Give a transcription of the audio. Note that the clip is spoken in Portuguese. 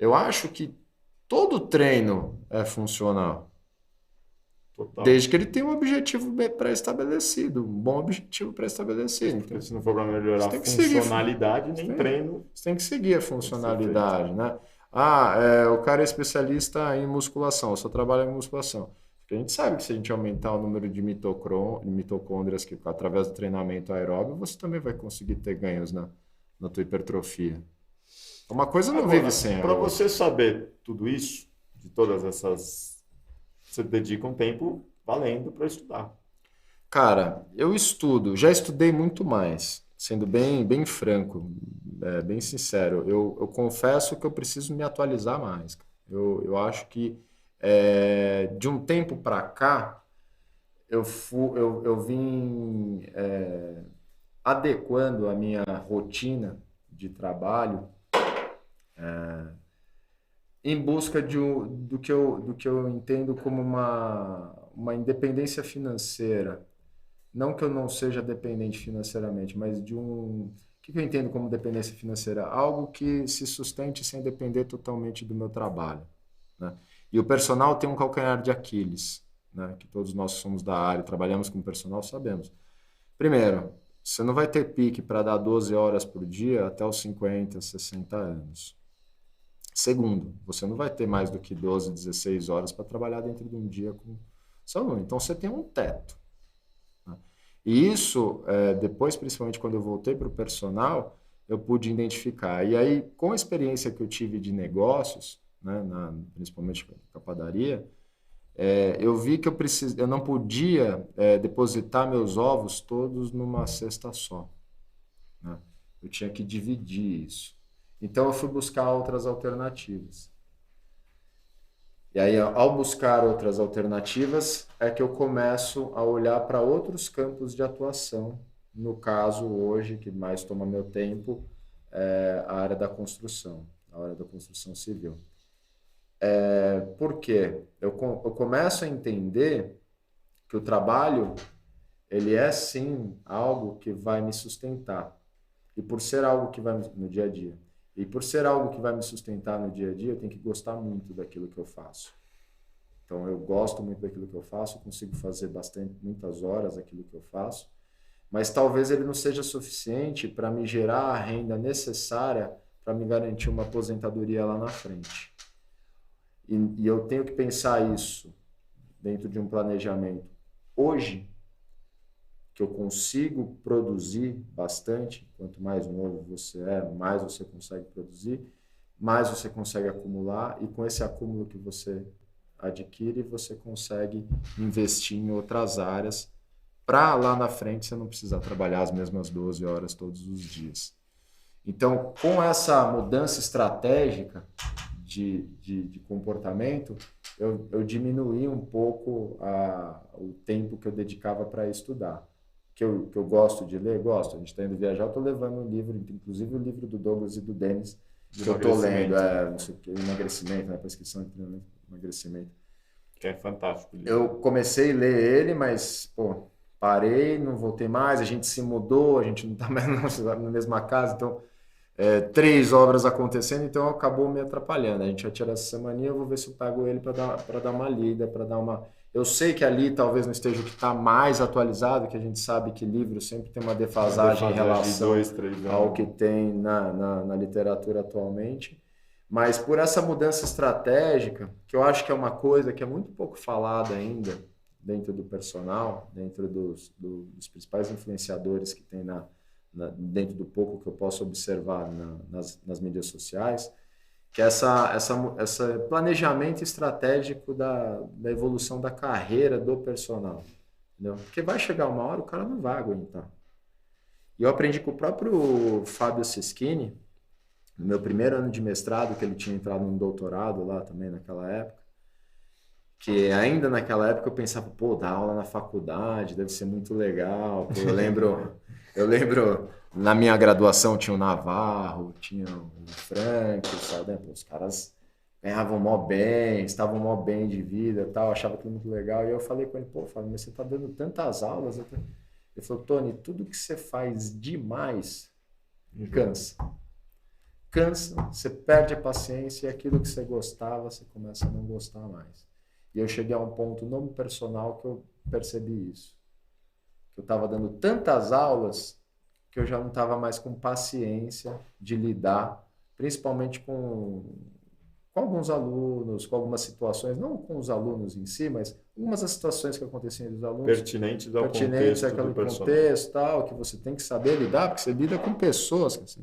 Eu acho que todo treino é funcional, Total. desde que ele tenha um objetivo bem pré-estabelecido, um bom objetivo pré-estabelecido. Porque Então, se não for para melhorar você a tem que seguir, funcionalidade, você nem tem, treino você tem que seguir a tem que ser feito. funcionalidade, né? O cara é especialista em musculação, eu só trabalho em musculação. Porque a gente sabe que se a gente aumentar o número de mitocôndrias que através do treinamento aeróbio, você também vai conseguir ter ganhos na tua hipertrofia. Uma coisa não vive Agora, sem a para outra. você saber tudo isso, de todas essas, você dedica um tempo valendo para estudar. Cara, eu estudo, já estudei muito mais, sendo bem franco, bem sincero. Eu confesso que eu preciso me atualizar mais. Cara. Eu acho que de um tempo para cá, eu vim adequando a minha rotina de trabalho em busca do que eu entendo como uma independência financeira. Não que eu não seja dependente financeiramente, mas de um. O que eu entendo como dependência financeira? Algo que se sustente sem depender totalmente do meu trabalho. Né? E o personal tem um calcanhar de Aquiles, né? Que todos nós somos da área, trabalhamos com personal, sabemos. Primeiro, você não vai ter pique para dar 12 horas por dia até os 50, 60 anos. Segundo, você não vai ter mais do que 12, 16 horas para trabalhar dentro de um dia com seu aluno. Então você tem um teto. Né? E isso, depois, principalmente quando eu voltei para o personal, eu pude identificar. E aí, com a experiência que eu tive de negócios, né, principalmente com a padaria, eu vi que eu não podia depositar meus ovos todos numa cesta só. Né? Eu tinha que dividir isso. Então, eu fui buscar outras alternativas. E aí, ao buscar outras alternativas, é que eu começo a olhar para outros campos de atuação. No caso, hoje, que mais toma meu tempo, é a área da construção, a área da construção civil. Por quê? Eu começo a entender que o trabalho, ele é sim algo que vai me sustentar. E por ser algo que vai no dia a dia. E por ser algo que vai me sustentar no dia a dia, eu tenho que gostar muito daquilo que eu faço. Então, eu gosto muito daquilo que eu faço, consigo fazer muitas horas aquilo que eu faço, mas talvez ele não seja suficiente para me gerar a renda necessária para me garantir uma aposentadoria lá na frente. E eu tenho que pensar isso dentro de um planejamento. Hoje, que eu consigo produzir bastante, quanto mais novo você é, mais você consegue produzir, mais você consegue acumular, e com esse acúmulo que você adquire, você consegue investir em outras áreas para lá na frente você não precisar trabalhar as mesmas 12 horas todos os dias. Então, com essa mudança estratégica de comportamento, eu diminuí um pouco o tempo que eu dedicava para estudar. Que eu gosto de ler, gosto. A gente está indo viajar, eu estou levando um livro, inclusive o livro do Douglas e do Denis, De que eu estou lendo, emagrecimento, não sei o que, emagrecimento, né, prescrição de emagrecimento. que é fantástico o livro. Eu comecei a ler ele, mas, pô, parei, não voltei mais, a gente se mudou, a gente não está mais na mesma casa, então, três obras acontecendo, então acabou me atrapalhando. A gente vai tirar essa semana, eu vou ver se eu pego ele para dar uma lida, para dar uma... Eu sei que ali talvez não esteja o que está mais atualizado, que a gente sabe que livro sempre tem uma Uma defasagem em defasagem de relação 2, 3 anos. ao que tem na literatura atualmente. Mas por essa mudança estratégica, que eu acho que é uma coisa que é muito pouco falada ainda dentro do personal, dentro dos principais influenciadores que tem dentro do pouco que eu posso observar nas mídias sociais, que é essa planejamento estratégico da evolução da carreira do personal. Entendeu? Porque vai chegar uma hora o cara não vai aguentar. E eu aprendi com o próprio Fábio Sischini, no meu primeiro ano de mestrado, que ele tinha entrado no doutorado lá também naquela época, que ainda naquela época eu pensava, pô, dar aula na faculdade deve ser muito legal. Pô, eu lembro na minha graduação tinha o Navarro, tinha o Frank, sabe? Pô, os caras ganhavam mó bem, estavam mó bem de vida, tal, achava aquilo muito legal. E eu falei com ele, pô, Fábio, mas você tá dando tantas aulas. Ele falou, Tony, tudo que você faz demais Enjoa. cansa. cansa, você perde a paciência e aquilo que você gostava, você começa a não gostar mais. E eu cheguei a um ponto no personal que eu percebi isso. Eu estava dando tantas aulas que eu já não estava mais com paciência de lidar, principalmente com alguns alunos, com algumas situações, não com os alunos em si, mas algumas das situações que aconteciam entre os alunos, Pertinentes ao pertinentes contexto àquele do personal. contexto, tal, que você tem que saber lidar, porque você lida com pessoas,